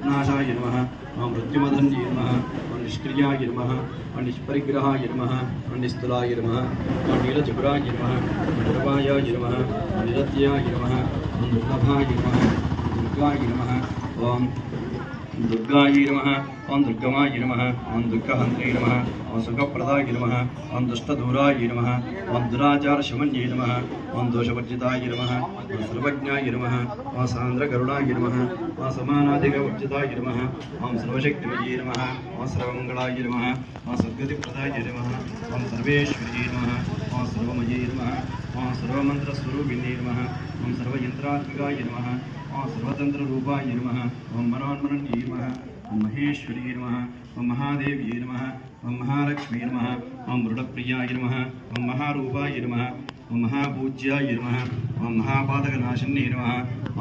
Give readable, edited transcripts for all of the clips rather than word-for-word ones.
नाशाय नमः ओं मृत्युमदन्ये नमः ओं निष्क्रियाय नमः ओं निष्परिग्रहाय नमः ओं निस्तुलाय नमः ओं नीलचक्राय नमः ओं निरवायाय नमः ओं निरत्याय नमः ओं दुर्लभाय नमः दुर्गाय नमः ओं दुर्गाय नमः ओं दुर्गमाय नमः ओं दुर्गहन्त्रे नमः ओं सुखप्रदाय नमः ओं दुष्टदूराय नमः ओं दुराचारशमन्ये नमः ओं दोषवर्जिताय नमः ओं सर्वज्ञाय नमः ओं सान्द्रकरुणाय नमः ओं समानाधिकवर्जिताय नमः ओं सर्वशक्तिमये नमः ओं सर्वमङ्गलाय नमः ओं सद्गतिप्रदाय नमः ओं सर्वेश्वर्यै नमः ओं सर्वमये नमः ओं सर्वमन्त्रस्वरूपिणे नमः ओं सर्वयन्त्रात्मिकाय नमः ओं सर्वतन्त्ररूपाय नमः ओं मनोन्मनन्ये नमः ओं महेश्वर्यै नमः ओं महादेव्यै नमः ओं महालक्ष्मी नमः ओं मृडप्रियाय नमः ओं महारूपाय नमः ओं महापूज्याय नमः ओं महापातकनाशिन्ये नमः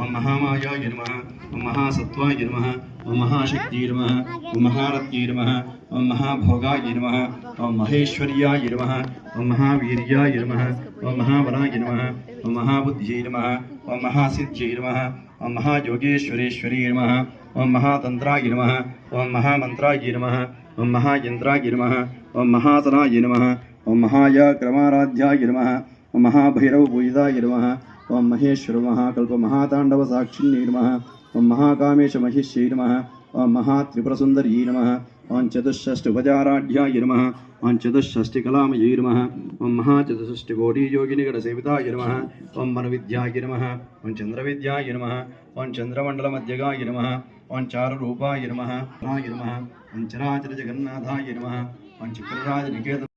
ओं महामायाय नमः ओं महासत्त्वाय नमः ओं महाशक्त्यै नमः ओं महारत्यै नमः ओं महाभोगाय नमः ओं महेश्वर्याय नमः ओं महावीर्याय नमः ओं महाबलाय नमः ओं महाबुद्ध्यै नमः ओं महासिद्ध्यै नमः ओं महायोगेश्वरेश्वरी नमः ओं महातन्त्राय नमः ओं महामन्त्राय नमः ओं महायन्त्राय नमः ओं महासनाय नमः ओं महायाक्रमाराध्याय नमः ओं महाभैरवपूजिताय नमः ओं महेश्वर महाकल्पमहाताण्डवसाक्षिण्यै नमः ओं महाकामेशमहिष्यै नमः ओं महात्रिपुरसुन्दर्यै नमः ओं चतुष्षष्टिपचाराढ्याय नमः ओं चतुष्षष्टिकलामयै नमः ओं महाचतुष्षष्टिकोटियोगिनिगणसेविताय नमः ओं मनोविद्याय नमः ओं चन्द्रविद्याय नमः ओं चन्द्रमण्डलमध्यगाय नमः ओं चारुरूपाय नमः ओं चराचरजगन्नाथाय नमः ओं चक्रराजनिकेतन